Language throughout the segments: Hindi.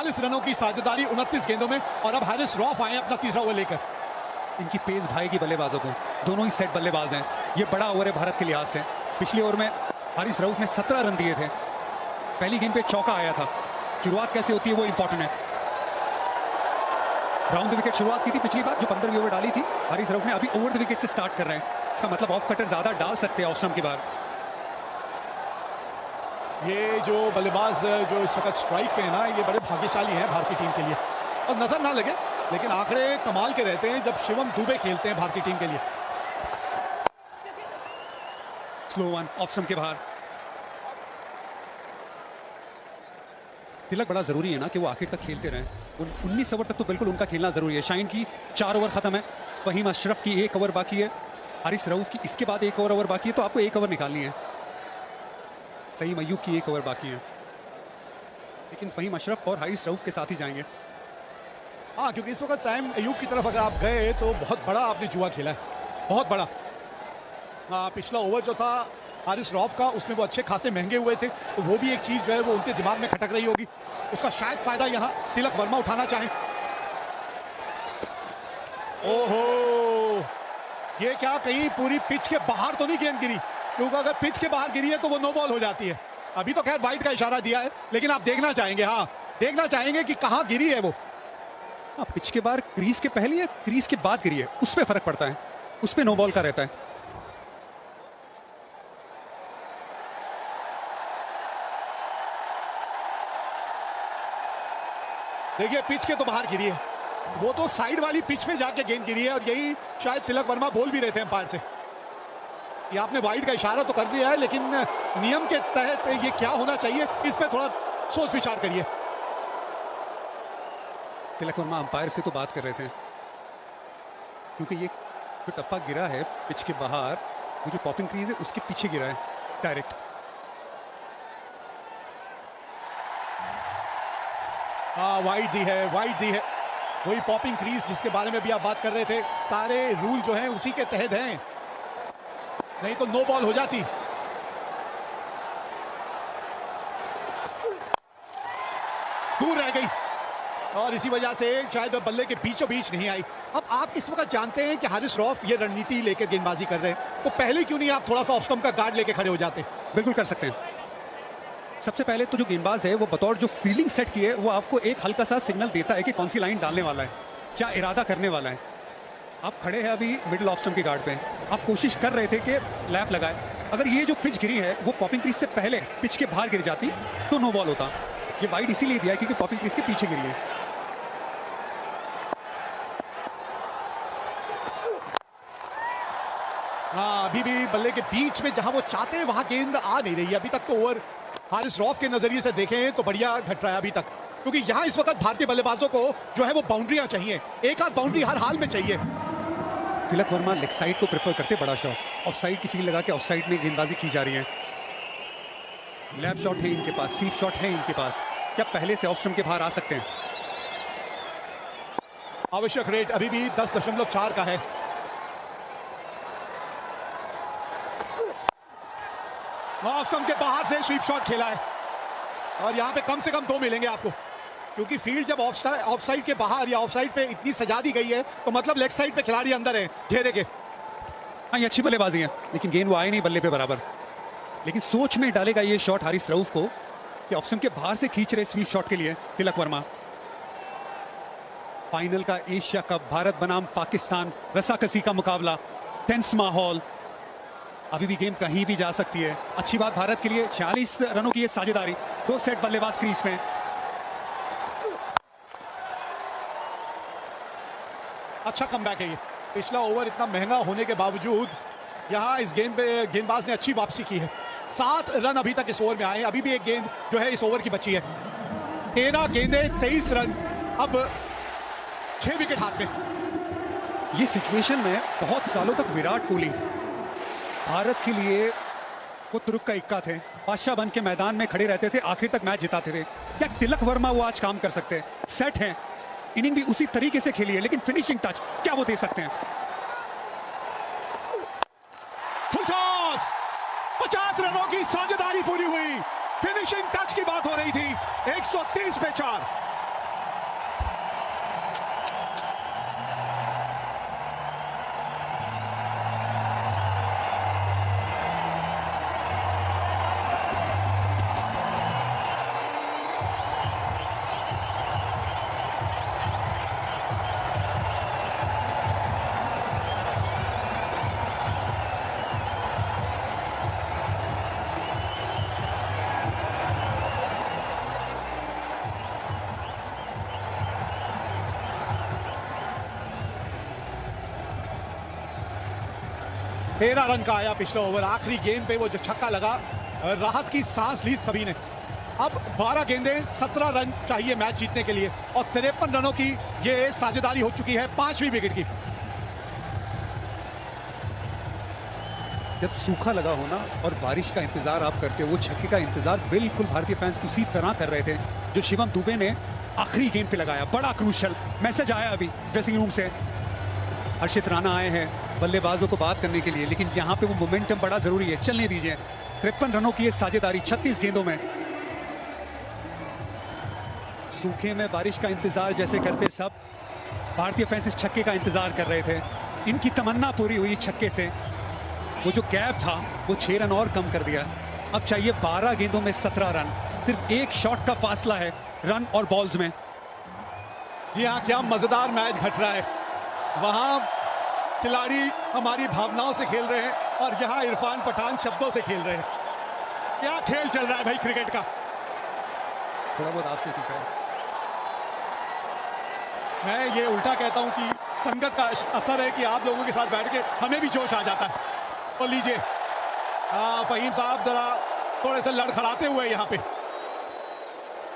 41 रनों की साझेदारी 29 गेंदों में, और अब हारिस रऊफ आए अपना तीसरा ओवर लेकर। इनकी पेस भाएगी बल्लेबाजों को, दोनों ही सेट बल्लेबाज हैं। ये बड़ा ओवर है भारत के लिहाज से। पिछले ओवर में हारिस रऊफ ने 17 रन दिए थे, पहली गेंद पे चौका आया था। शुरुआत कैसे होती है वो इंपॉर्टेंट है। राउंड द विकेट शुरुआत की थी पिछली बार, जो 15वीं ओवर डाली थी हारिस रऊफ ने। अभी ओवर द विकेट से स्टार्ट कर रहे हैं, इसका मतलब ऑफ कटर ज्यादा डाल सकते हैं ऑफ स्टंप के बाद। ये जो बल्लेबाज जो इस वक्त स्ट्राइक पे है ना, ये बड़े भाग्यशाली हैं भारतीय टीम के लिए। और नजर ना लगे लेकिन आंकड़े कमाल के रहते हैं जब शिवम दुबे खेलते हैं भारतीय टीम के लिए। स्लो वन ऑफ स्टंप के बाहर। तिलक बड़ा जरूरी है ना कि वो आखिर तक खेलते रहें। 19 ओवर तक तो बिल्कुल उनका खेलना जरूरी है। शाइन की 4 ओवर खत्म है, फहीम अशरफ की 1 ओवर बाकी है, हारिस रऊफ की इसके बाद 1 ओवर बाकी है, तो आपको 1 ओवर निकालनी है। सईम अय्यूब की 1 ओवर बाकी है, लेकिन फहीम अशरफ और हारिस रऊफ के साथ ही जाएंगे। हाँ, क्योंकि इस वक्त सईम अय्यूब की तरफ अगर आप गए तो बहुत बड़ा आपने जुआ खेला है, बहुत बड़ा। पिछला ओवर जो था हारिस रऊफ का, उसमें वो अच्छे खासे महंगे हुए थे, तो वो भी एक चीज जो है वो उनके दिमाग में खटक रही होगी। उसका शायद फायदा यहाँ तिलक वर्मा उठाना चाहें। ओहो, ये क्या कहीं पूरी पिच के बाहर तो नहीं गेंद गिरी? क्योंकि अगर पिच के बाहर गिरी है तो वो नो बॉल हो जाती है। अभी तो खैर वाइड का इशारा दिया है, लेकिन आप देखना चाहेंगे, हाँ देखना चाहेंगे कि कहां गिरी है वो। हाँ, पिच के बाहर क्रीज के पहले या क्रीज के बाद गिरी है, उस पर फर्क पड़ता है, उस पर नो बॉल का रहता है। देखिए पिच के तो बाहर गिरी है, वो तो साइड वाली पिच में जाके गेंद गिरी है, और यही शायद तिलक वर्मा बोल भी रहे थे अंपायर से। ये आपने वाइड का इशारा तो कर दिया है, लेकिन नियम के तहत ये क्या होना चाहिए, इस पे थोड़ा सोच विचार करिए। तिलक वर्मा अंपायर से तो बात कर रहे थे, क्योंकि ये जो टप्पा गिरा है पिच के बाहर, वो जो पॉपिंग क्रीज है उसके पीछे गिरा है डायरेक्ट। हाँ, वाइड दी है, वाइड दी है, वही पॉपिंग क्रीज जिसके बारे में भी आप बात कर रहे थे। सारे रूल जो हैं उसी के तहत हैं, नहीं तो नो बॉल हो जाती। दूर रह गई और इसी वजह से शायद बल्ले के बीचों बीच नहीं आई। अब आप इस वक्त जानते हैं कि हारिस रऊफ ये रणनीति लेकर गेंदबाजी कर रहे हैं, तो पहले क्यों नहीं आप थोड़ा सा ऑफ स्टंप का गार्ड लेके खड़े हो जाते? बिल्कुल कर सकते हैं। सबसे पहले तो जो गेंदबाज है वो बतौर जो फील्डिंग सेट की है, वो आपको एक हल्का सा सिग्नल देता है कि कौन सी लाइन डालने वाला है, क्या इरादा करने वाला है। आप खड़े हैं अभी मिडिल ऑफ स्टंप की गार्ड पे, आप कोशिश कर रहे थे कि लैप लगाए। अगर ये जो पिच गिरी है वो पॉपिंग क्रीज से पहले पिच के बाहर गिर जाती तो नो बॉल होता। ये वाइड इसीलिए दिया है क्योंकि पॉपिंग क्रीज के पीछे गिरी है। हाँ, अभी भी बल्ले के बीच में जहां वो चाहते हैं वहां गेंद आ नहीं रही है। अभी तक तो ओवर हारिस रऊफ के नजरिए से देखें तो बढ़िया घट रहा है अभी तक, क्योंकि यहां इस वक्त भारतीय बल्लेबाजों को जो है वो बाउंड्रियां चाहिए, एक आध बाउंड्री हर हाल में चाहिए। तिलक वर्मा लेग साइड को प्रेफर करते, बड़ा शॉट ऑफ साइड की फील्ड लगा के ऑफ साइड में गेंदबाजी की जा रही है। लैप शॉट है इनके पास, स्वीप शॉट है इनके पास, क्या पहले से ऑफ स्टंप के बाहर आ सकते हैं? आवश्यक रेट अभी भी 10.4 का है। ऑफ स्टंप के बाहर से स्वीप शॉट खेला है, और यहां पे कम से कम 2 मिलेंगे आपको, क्योंकि फील्ड जब ऑफ साइड के बाहर या ऑफ साइड पे इतनी सजा दी गई है तो मतलब लेग साइड पे खिलाड़ी अंदर है घेरे के। हाँ, ये अच्छी बल्लेबाजी है, लेकिन गेंद वो आए नहीं बल्ले पे बराबर। लेकिन सोच में डालेगा ये शॉट हारिस रऊफ को कि ऑफ स्टंप के बाहर से खींच रहे स्वीप शॉट के लिए तिलक वर्मा। फाइनल का एशिया कप भारत बनाम पाकिस्तान रसाकसी का मुकाबला, टेंस माहौल, अभी भी गेम कहीं भी जा सकती है। अच्छी बात भारत के लिए 46 रनों की ये साझेदारी, 2 सेट बल्लेबाज क्रीज में। अच्छा कमबैक है ये। पिछला ओवर इतना महंगा होने के बावजूद यहां इस गेंद पे गेंदबाज ने अच्छी वापसी की है। 7 रन अभी तक इस ओवर में आए, अभी भी एक गेंद जो है इस ओवर की बची है। 13 गेंदें 23 रन, अब 6 विकेट हाथ में। ये सिचुएशन में बहुत सालों तक विराट कोहली भारत के लिए वो तुरुफ का इक्का थे, बादशाह बन के मैदान में खड़े रहते थे, आखिर तक मैच जिताते थे। क्या तिलक वर्मा वो आज काम कर सकते हैं? सेट हैं, इनिंग भी उसी तरीके से खेली है, लेकिन फिनिशिंग टच क्या वो दे सकते हैं? फुल टॉस, 50 रनों की साझेदारी पूरी हुई। फिनिशिंग टच की बात हो रही थी। 130 पे 4। 13 रन का आया पिछला ओवर। आखिरी गेंद पे वो जो छक्का लगा, राहत की सांस ली सभी ने। अब 12 गेंदें 17 रन चाहिए मैच जीतने के लिए और 53 रनों की ये साझेदारी हो चुकी है 5वीं विकेट की। जब सूखा लगा होना और बारिश का इंतजार आप करते हो, वो छक्के का इंतजार बिल्कुल भारतीय फैंस उसी तरह कर रहे थे जो शिवम दुबे ने आखिरी गेंद पे लगाया। बड़ा क्रूशल मैसेज आया अभी ड्रेसिंग रूम से। हर्षित राणा आए हैं बल्लेबाजों को बात करने के लिए, लेकिन यहाँ पे वो मोमेंटम बड़ा जरूरी है, चलने दीजिए। 53 रनों की ये साझेदारी 36 गेंदों में। सूखे में बारिश का इंतजार जैसे करते सब, भारतीय फैंस इस छक्के का इंतजार कर रहे थे। इनकी तमन्ना पूरी हुई छक्के से। वो जो गैप था वो 6 रन और कम कर दिया। अब चाहिए 12 गेंदों में 17 रन। सिर्फ एक शॉट का फासला है रन और बॉल्स में। जी हाँ, क्या मजेदार मैच घट रहा है। वहां खिलाड़ी हमारी भावनाओं से खेल रहे हैं और यहाँ इरफान पठान शब्दों से खेल रहे हैं। क्या खेल चल रहा है भाई क्रिकेट का। थोड़ा बहुत आपसे सीखा है। मैं ये उल्टा कहता हूं कि संगत का असर है कि आप लोगों के साथ बैठ के हमें भी जोश आ जाता है। तो लीजिए फहीम साहब जरा थोड़े से लड़खड़ाते हुए यहाँ पे।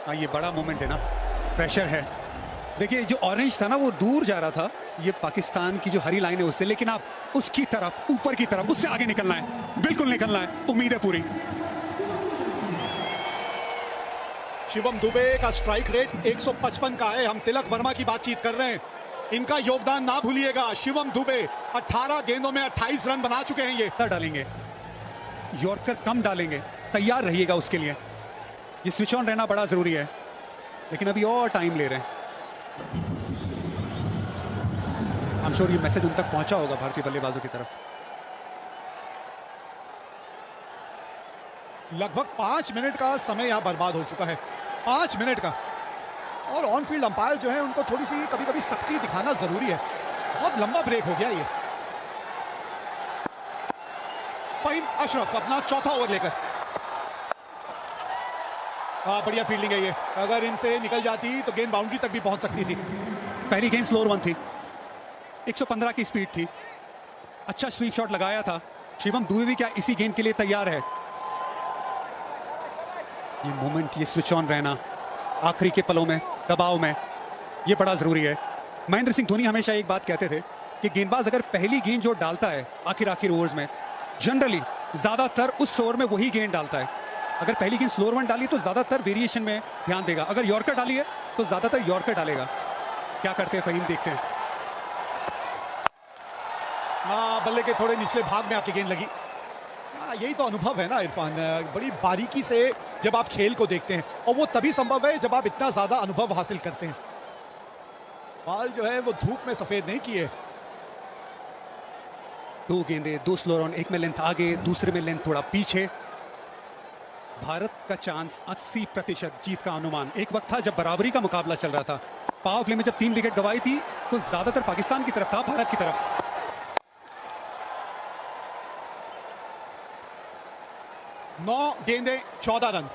हाँ, ये बड़ा मोमेंट है ना, प्रेशर है। देखिए जो ऑरेंज था ना वो दूर जा रहा था, ये पाकिस्तान की जो हरी लाइन है उससे, लेकिन आप उसकी तरफ, ऊपर की तरफ, उससे आगे निकलना है, बिल्कुल निकलना है। उम्मीद है पूरी। शिवम दुबे का स्ट्राइक रेट 155 का है। हम तिलक वर्मा की बातचीत कर रहे हैं, इनका योगदान ना भूलिएगा। शिवम दुबे 18 गेंदों में 28 रन बना चुके हैं। ये डालेंगे, यॉर्कर कम डालेंगे, तैयार रहिएगा उसके लिए। ये स्विच ऑन रहना बड़ा जरूरी है, लेकिन अभी और टाइम ले रहे हैं। आई एम श्योर ये मैसेज उन तक पहुंचा होगा भारतीय बल्लेबाजों की तरफ। लगभग 5 मिनट का समय यहां बर्बाद हो चुका है, 5 मिनट का। और ऑन फील्ड अंपायर जो है उनको थोड़ी सी कभी कभी सख्ती दिखाना जरूरी है। बहुत लंबा ब्रेक हो गया ये। फहीम अशरफ अपना चौथा ओवर लेकर, बढ़िया फील्डिंग है ये। अगर इनसे निकल जाती तो गेंद बाउंड्री तक भी पहुंच सकती थी। पहली गेंद स्लोअर वन थी, 115 की स्पीड थी। अच्छा स्वीप शॉट लगाया था। शिवम दुबे भी क्या इसी गेंद के लिए तैयार है। ये मोमेंट, ये स्विच ऑन रहना आखिरी के पलों में, दबाव में, ये बड़ा जरूरी है। महेंद्र सिंह धोनी हमेशा एक बात कहते थे कि गेंदबाज अगर पहली गेंद जो डालता है आखिर ओवर्स में, जनरली ज्यादातर उस ओवर में वही गेंद डालता है। अगर पहली गेंद स्लोअर वन डाली तो ज्यादातर वेरिएशन में ध्यान देगा। अगर यॉर्कर डाली है तो ज्यादातर यॉर्कर डालेगा। क्या करते हैं फहीम, देखते हैं। बल्ले के थोड़े निचले भाग में आपकी गेंद लगी। यही तो अनुभव है ना इरफान, बड़ी बारीकी से जब आप खेल को देखते हैं, और वो तभी संभव है जब आप इतना ज्यादा अनुभव हासिल करते हैं। बाल जो है वो धूप में सफेद नहीं किए। 2 गेंदे, 2 स्लोअर ऑन, एक में लेंथ आगे, दूसरे में लेंथ थोड़ा पीछे। भारत का चांस 80% जीत का अनुमान। एक वक्त था जब बराबरी का मुकाबला चल रहा था, पावर प्ले में जब 3 विकेट गंवाई थी तो ज्यादातर पाकिस्तान की तरफ था, भारत की तरफ। नौ गेंदे 14 रन।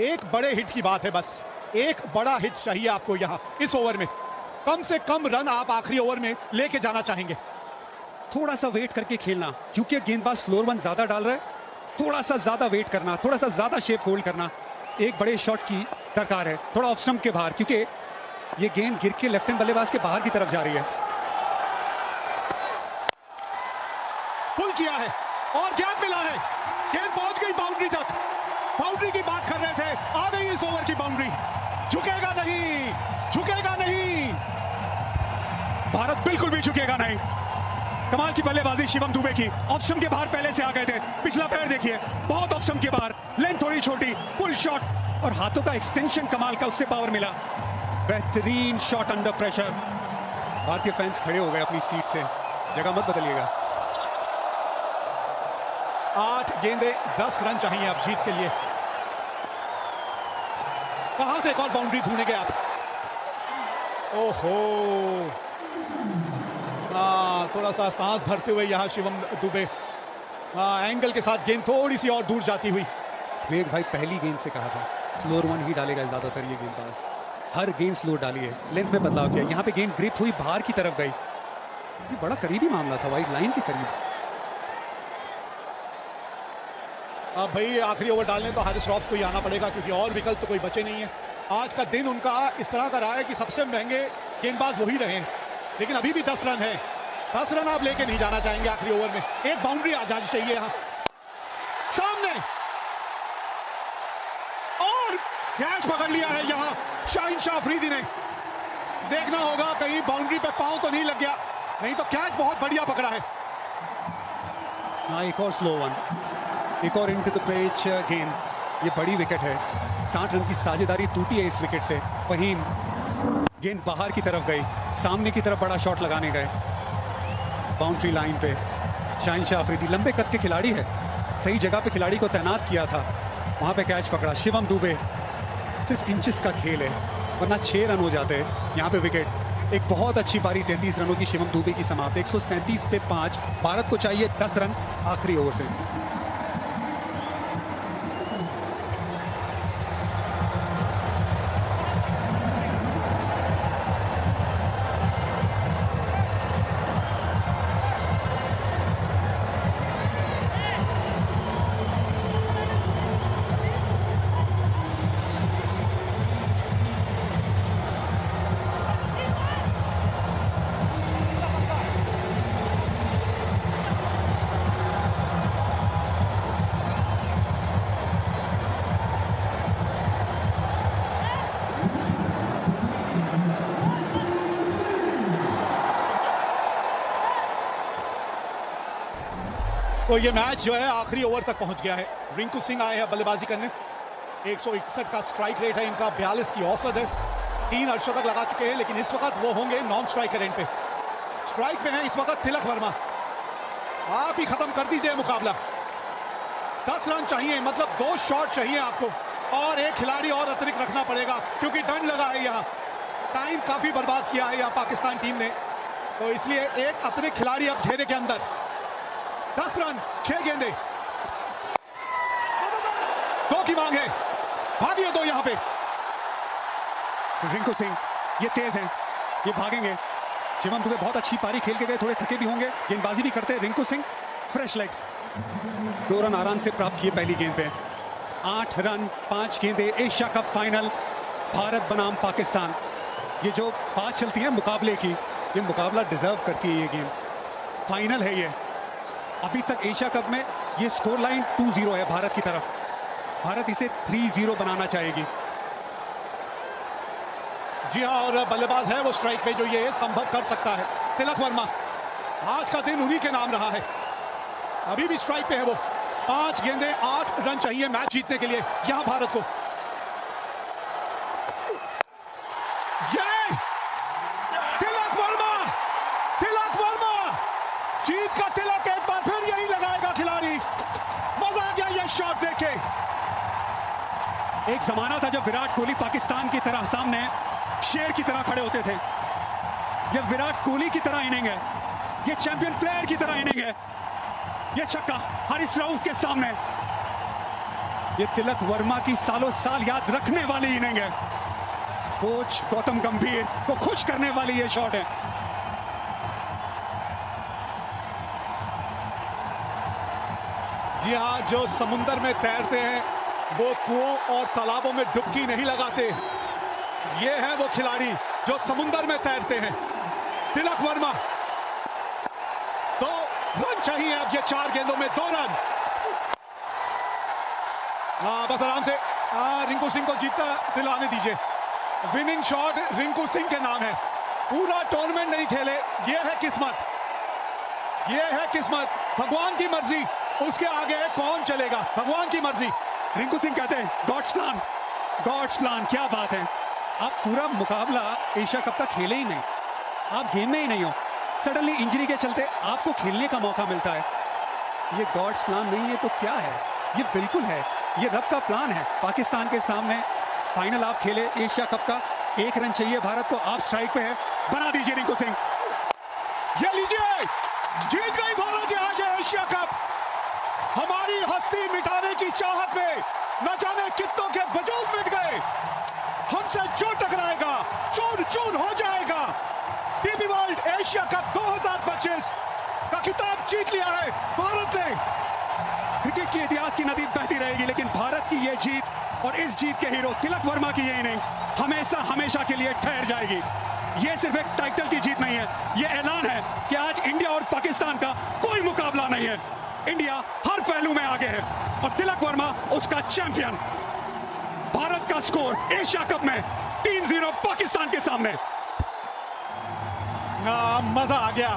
एक बड़े हिट की बात है, बस एक बड़ा हिट चाहिए आपको यहां इस ओवर में। कम से कम रन आप आखिरी ओवर में लेके जाना चाहेंगे। थोड़ा सा वेट करके खेलना, क्योंकि गेंदबाज स्लोअर वन ज्यादा डाल रहा है। थोड़ा सा ज्यादा वेट करना, थोड़ा सा ज्यादा शेप होल्ड करना। एक बड़े शॉट की दरकार है, थोड़ा ऑफ स्टंप के बाहर, क्योंकि ये गेंद गिर के लेफ्ट हैंड बल्लेबाज के बाहर की तरफ जा रही है। पुल किया है और गैप मिला है, गेंद पहुंच गई बाउंड्री तक। बाउंड्री की बात कर रहे थे, आ गई इस ओवर की बाउंड्री। झुकेगा नहीं, झुकेगा नहीं, भारत बिल्कुल भी झुकेगा नहीं। कमाल की बल्लेबाजी शिवम दुबे की। ऑप्शन के बाहर पहले से आ गए थे, पिछला पैर देखिए, बहुत ऑप्शन के बाहर, लेंथ थोड़ी छोटी, पुल शॉट और हाथों का एक्सटेंशन कमाल का, उससे पावर मिला। बेहतरीन शॉट अंडर प्रेशर। भारतीय फैंस खड़े हो गए अपनी सीट से, जगह मत बदलिएगा। 8 गेंदे 10 रन चाहिए अब जीत के लिए। कहां से एक और बाउंड्री ढूंढेंगे आप? ओहो, थोड़ा सा सांस भरते हुए यहां शिवम दुबे, एंगल के साथ गेंद थोड़ी सी और दूर जाती हुई। वेद भाई पहली गेंद से कहा था स्लोअर वन ही डालेगा ज्यादातर ये गेंदबाज। हर गेंद स्लो डाली है, लेंथ में बदलाव किया। यहाँ पे गेंद ग्रिप हुई, बाहर की तरफ गई। ये बड़ा करीबी मामला था, वाइड लाइन के करीब। अब भाई आखिरी ओवर डालने तो हारिस रॉफ को ही आना पड़ेगा, क्योंकि और विकल्प तो कोई बचे नहीं है। आज का दिन उनका इस तरह का रहा है कि सबसे महंगे गेंदबाज वही रहे हैं, लेकिन अभी भी 10 रन है। 10 रन आप लेके नहीं जाना चाहेंगे आखिरी ओवर में। एक बाउंड्री आ जानी चाहिए यहाँ सामने, और कैच पकड़ लिया है यहाँ शाहीन शाह अफरीदी ने। देखना होगा कहीं बाउंड्री पे पांव तो नहीं लग गया, नहीं तो कैच बहुत बढ़िया पकड़ा है। हाँ, एक और स्लो वन, एक और इनटू द पेच गेंद। ये बड़ी विकेट है, 60 रन की साझेदारी टूटी है इस विकेट से। वहीं गेंद बाहर की तरफ गई, सामने की तरफ बड़ा शॉट लगाने गए बाउंड्री लाइन पे। शाहीन शाह अफरीदी लंबे कद के खिलाड़ी है, सही जगह पे खिलाड़ी को तैनात किया था, वहां पे कैच पकड़ा। शिवम दुबे, सिर्फ इंचेस का खेल है, वरना 6 रन हो जाते हैं यहाँ पे विकेट। एक बहुत अच्छी पारी 33 रनों की शिवम दुबे की समाप्त। 137 पे 5। भारत को चाहिए 10 रन आखिरी ओवर से। तो ये मैच जो है आखिरी ओवर तक पहुंच गया है। रिंकू सिंह आए हैं बल्लेबाजी करने। 161 का स्ट्राइक रेट है इनका, 42 की औसत है। 3 अर्धशतक लगा चुके हैं, लेकिन इस वक्त वो होंगे नॉन स्ट्राइकर एंड पे। स्ट्राइक पे है इस वक्त तिलक वर्मा। आप ही खत्म कर दीजिए मुकाबला। 10 रन चाहिए, मतलब 2 शॉट चाहिए आपको, और एक खिलाड़ी और अतिरिक्त रखना पड़ेगा, क्योंकि दंड लगा है यहाँ। टाइम काफी बर्बाद किया है यहाँ पाकिस्तान टीम ने, तो इसलिए एक अतिरिक्त खिलाड़ी अब घेरे के अंदर। 10 रन, 6 गेंदे, 2 की मांग है, भागिए 2 यहां पे। रिंकू सिंह ये तेज हैं, ये भागेंगे। शिवम दुबे बहुत अच्छी पारी खेल के गए, थोड़े थके भी होंगे, गेंदबाजी भी करते हैं। Rinku Singh fresh legs, 2 run आराम से प्राप्त किए पहली गेंद पे। 8 रन 5 गेंदे, एशिया कप फाइनल, भारत बनाम पाकिस्तान। ये जो बात चलती है मुकाबले की, ये मुकाबला डिजर्व करती है ये गेम। फाइनल है ये। अभी तक एशिया कप में ये स्कोर लाइन 2-0 है भारत की तरफ। भारत इसे 3-0 बनाना चाहेगी। जी हाँ, और बल्लेबाज है वो स्ट्राइक पे जो ये संभव कर सकता है, तिलक वर्मा। आज का दिन उन्हीं के नाम रहा है। अभी भी स्ट्राइक पे है वो। 5 गेंदे, 8 रन चाहिए मैच जीतने के लिए यहां भारत को। ये तिलक वर्मा, तिलक वर्मा, जीत का तिलक एक बार फिर यही लगाएगा खिलाड़ी। मजा आ गया ये शॉट देखे। एक जमाना था जब विराट कोहली पाकिस्तान की तरह सामने शेर की तरह खड़े होते थे। ये विराट कोहली की तरह इनिंग है, ये चैंपियन प्लेयर की तरह इनिंग है। ये छक्का हारिस रऊफ के सामने। ये तिलक वर्मा की सालों साल याद रखने वाली इनिंग है। कोच गौतम गंभीर को खुश करने वाली ये शॉट है। जी हाँ, जो समुंदर में तैरते हैं वो कुओं और तालाबों में डुबकी नहीं लगाते। ये है वो खिलाड़ी जो समुंदर में तैरते हैं, तिलक वर्मा। 2 रन चाहिए अब, ये 4 गेंदों में 2 रन। बस आराम से रिंकू सिंह को जीतता दिलाने दीजिए। विनिंग शॉट रिंकू सिंह के नाम है। पूरा टूर्नामेंट नहीं खेले, ये है किस्मत, ये है किस्मत। भगवान की मर्जी, उसके आगे कौन चलेगा, भगवान की मर्जी। रिंकू सिंह कहते हैं गॉड्स प्लान, गॉड्स प्लान। क्या बात है, आप पूरा मुकाबला एशिया कप का खेले ही नहीं, आप गेम में ही नहीं हो। सडनली इंजरी के चलते आपको खेलने का मौका मिलता है। ये गॉड्स प्लान नहीं है तो क्या है? ये बिल्कुल है, ये रब का प्लान है। पाकिस्तान के सामने फाइनल आप खेले एशिया कप का। 1 रन चाहिए भारत को, आप स्ट्राइक पे है, बना दीजिए रिंकू सिंह। ये लीजिए, जीत गई भारत आज एशिया कप। हमारी हस्ती मिटाने की चाहत में न जाने कितनों के वजूद मिट गए। हमसे जो टकराएगा चूर चूर हो जाएगा। टीबी वर्ल्ड एशिया कप 2025 का खिताब जीत लिया है भारत ने। क्रिकेट के इतिहास की नदी बहती रहेगी, लेकिन भारत की ये जीत और इस जीत के हीरो तिलक वर्मा की ये इनिंग हमेशा हमेशा के लिए ठहर जाएगी। ये सिर्फ एक टाइटल की जीत नहीं है, ये ऐलान है कि आज इंडिया और पाकिस्तान का कोई मुकाबला नहीं है। इंडिया हर पहलू में आगे है और तिलक वर्मा उसका चैंपियन। भारत का स्कोर एशिया कप में 3-0 पाकिस्तान के सामने। मजा आ गया।